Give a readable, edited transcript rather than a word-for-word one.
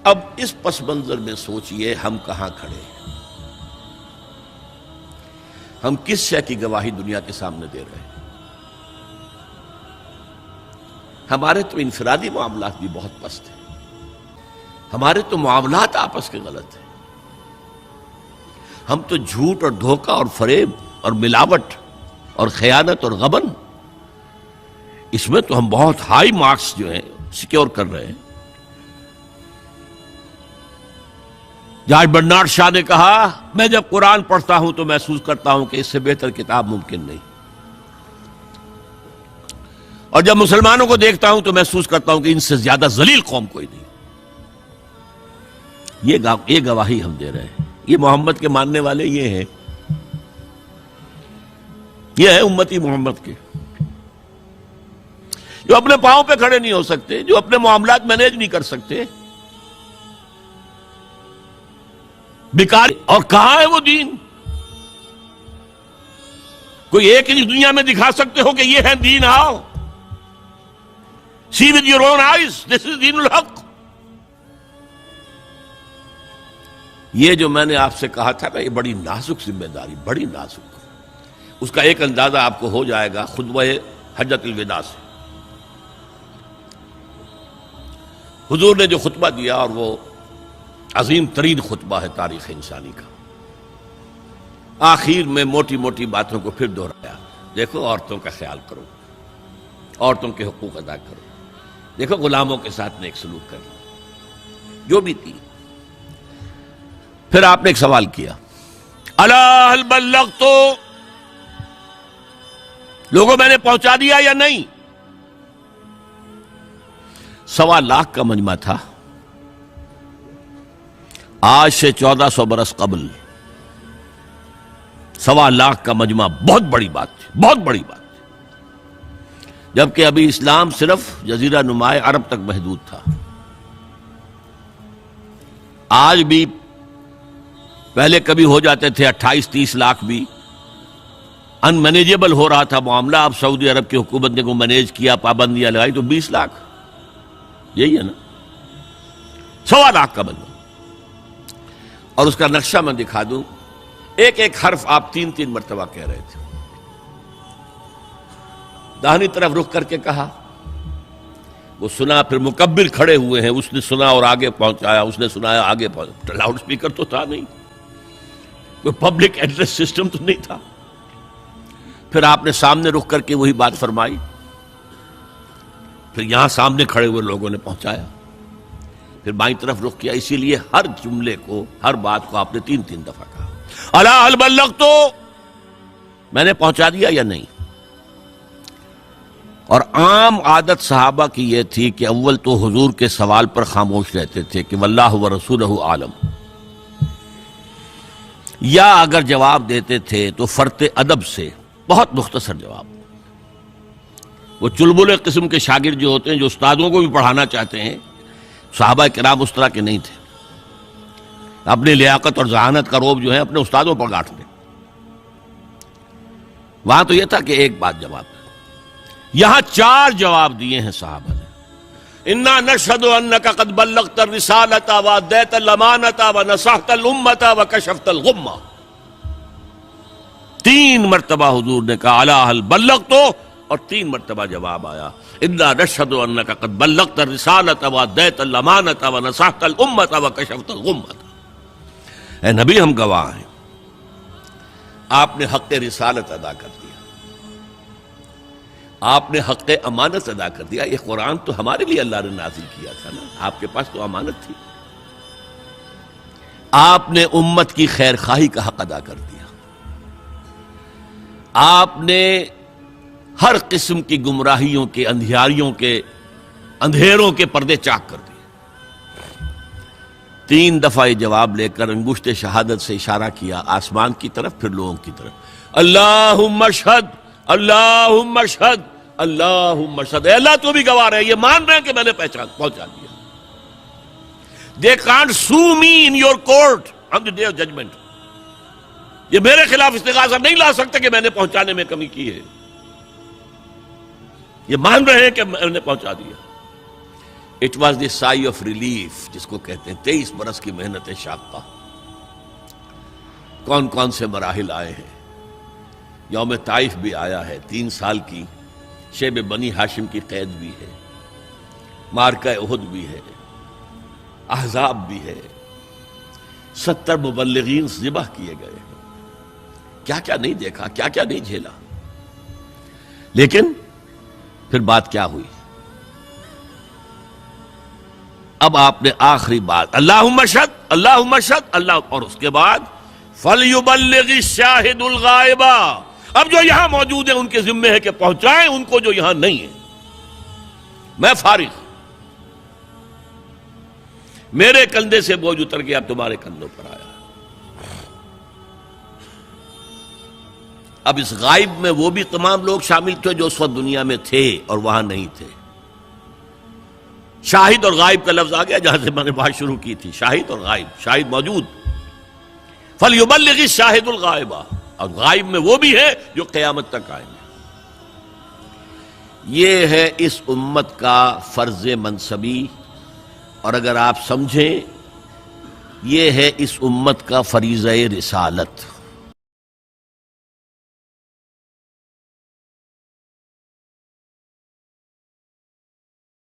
اب اس پس منظر میں سوچئے ہم کہاں کھڑے ہیں، ہم کس شے کی گواہی دنیا کے سامنے دے رہے ہیں؟ ہمارے تو انفرادی معاملات بھی بہت پست ہیں، ہمارے تو معاملات آپس کے غلط ہیں، ہم تو جھوٹ اور دھوکہ اور فریب اور ملاوٹ اور خیانت اور غبن، اس میں تو ہم بہت ہائی مارکس جو ہیں سیکیور کر رہے ہیں۔ جارج برنارڈ شاہ نے کہا، میں جب قرآن پڑھتا ہوں تو محسوس کرتا ہوں کہ اس سے بہتر کتاب ممکن نہیں، اور جب مسلمانوں کو دیکھتا ہوں تو محسوس کرتا ہوں کہ ان سے زیادہ ذلیل قوم کوئی نہیں۔ یہ گواہی ہم دے رہے ہیں، یہ محمد کے ماننے والے یہ ہیں، یہ ہے امتی محمد کے، جو اپنے پاؤں پہ کھڑے نہیں ہو سکتے، جو اپنے معاملات مینیج نہیں کر سکتے، بیکار۔ اور کہاں ہے وہ دین؟ کوئی ایک ہی دنیا میں دکھا سکتے ہو کہ یہ ہے دین؟ آؤ see with your own eyes, this is دین الحق۔ یہ جو میں نے آپ سے کہا تھا نا، یہ بڑی نازک ذمہ داری، بڑی نازک، اس کا ایک اندازہ آپ کو ہو جائے گا خطبہ حجۃ الوداع سے۔ حضور نے جو خطبہ دیا، اور وہ عظیم ترین خطبہ ہے تاریخ انسانی کا، آخر میں موٹی موٹی باتوں کو پھر دہرایا۔ دیکھو عورتوں کا خیال کرو، عورتوں کے حقوق ادا کرو، دیکھو غلاموں کے ساتھ نیک سلوک کرنا، جو بھی تھی۔ پھر آپ نے ایک سوال کیا، الا هل بلغت، لوگوں میں نے پہنچا دیا یا نہیں؟ 1.25 لاکھ کا مجمع تھا، آج سے 1400 برس قبل 1.25 لاکھ کا مجمع بہت بڑی بات تھی، بہت بڑی بات تھی، جبکہ ابھی اسلام صرف جزیرہ نمائے عرب تک محدود تھا۔ آج بھی پہلے کبھی ہو جاتے تھے 28-30 لاکھ بھی، ان مینیجیبل ہو رہا تھا معاملہ۔ اب سعودی عرب کی حکومت نے کو مینیج کیا، پابندیاں لگائی تو 20 لاکھ، یہی ہے نا 1.25 لاکھ کا مجمع۔ اور اس کا نقشہ میں دکھا دوں، ایک ایک حرف آپ 3 مرتبہ کہہ رہے تھے۔ داہنی طرف رخ کر کے کہا، وہ سنا، پھر مکبر کھڑے ہوئے ہیں، اس نے سنا اور آگے پہنچایا، اس نے سنایا آگے پہنچایا۔ لاؤڈ سپیکر تو تھا نہیں، کوئی پبلک ایڈریس سسٹم تو نہیں تھا۔ پھر آپ نے سامنے رخ کر کے وہی بات فرمائی، پھر یہاں سامنے کھڑے ہوئے لوگوں نے پہنچایا، پھر بائیں طرف رخ کیا۔ اسی لیے ہر جملے کو، ہر بات کو آپ نے 3 دفعہ کہا، الا هل بلغت، میں نے پہنچا دیا یا نہیں؟ اور عام عادت صحابہ کی یہ تھی کہ اول تو حضور کے سوال پر خاموش رہتے تھے کہ واللہ ورسولہ عالم، یا اگر جواب دیتے تھے تو فرط ادب سے بہت مختصر جواب۔ وہ چلبلے قسم کے شاگرد جو ہوتے ہیں، جو استادوں کو بھی پڑھانا چاہتے ہیں، صحابہ کرام اس طرح کے نہیں تھے، اپنی لیاقت اور ذہانت کا روب جو ہے اپنے استادوں پر گاٹھ دیں۔ وہاں تو یہ تھا کہ ایک بات جواب، یہاں 4 جواب دیے ہیں صحابہ نے۔ انا نشہد انک قد بلغت الرسالۃ وادیت الامانۃ ونصحت الامۃ وکشفت الغمۃ۔ 3 مرتبہ حضور نے کہا الا هل بلغت، اور 3 مرتبہ جواب آیا انا نشہد انک قد بلغت الرسالۃ وادیت الامانۃ ونصحت الامۃ وکشفت الغمۃ۔ اے نبی، ہم گواہ ہیں، آپ نے حق رسالت ادا کر دیا، آپ نے حق امانت ادا کر دیا۔ یہ قرآن تو ہمارے لیے اللہ نے نازل کیا تھا نا، آپ کے پاس تو امانت تھی۔ آپ نے امت کی خیر خواہی کا حق ادا کر دیا، آپ نے ہر قسم کی گمراہیوں کے، اندھیاریوں کے، اندھیروں کے پردے چاک کر دیے۔ 3 دفعہ یہ جواب لے کر انگشت شہادت سے اشارہ کیا آسمان کی طرف، پھر لوگوں کی طرف، اللہم اشہد، اللہم اشہد، اللہم اشہد۔ اے اللہ تو بھی گواہ رہے، یہ مان رہے ہیں کہ میں نے پہنچا دیا۔ They can't sue me in your court on the day of judgment۔ یہ میرے خلاف استغاثہ نہیں لا سکتے کہ میں نے پہنچانے میں کمی کی ہے، یہ مان رہے ہیں کہ میں نے پہنچا دیا۔ اٹ واز دی سائی آف ریلیف، جس کو کہتے ہیں 23 برس کی محنت شاقہ۔ کون کون سے مراحل آئے ہیں، یوم طائف بھی آیا ہے، 3 سال کی شیب بنی ہاشم کی قید بھی ہے، معرکہ احد بھی ہے، احزاب بھی ہے، 70 مبلغین ذبح کیے گئے ہیں، کیا کیا نہیں دیکھا، کیا کیا نہیں جھیلا۔ لیکن پھر بات کیا ہوئی؟ اب آپ نے آخری بات اللہم اشہد اللہم اشہد اللہ، اور اس کے بعد فَلْيُبَلِّغِ الشَّاهِدُ الْغَائِبَ، اب جو یہاں موجود ہیں ان کے ذمے ہے کہ پہنچائیں ان کو جو یہاں نہیں ہے۔ میں فارغ، میرے کندھے سے بوجھ اتر گیا، اب تمہارے کندھوں پر آیا۔ اب اس غائب میں وہ بھی تمام لوگ شامل تھے جو اس وقت دنیا میں تھے اور وہاں نہیں تھے۔ شاہد اور غائب کا لفظ آ گیا جہاں سے میں نے بات شروع کی تھی، شاہد اور غائب، شاہد موجود، فَلْيُبَلِّغِ الشَّاهِدُ الْغَائِبَ، اور غائب میں وہ بھی ہے جو قیامت تک آئیں گے۔ یہ ہے اس امت کا فرض منصبی، اور اگر آپ سمجھیں یہ ہے اس امت کا فریضہ رسالت۔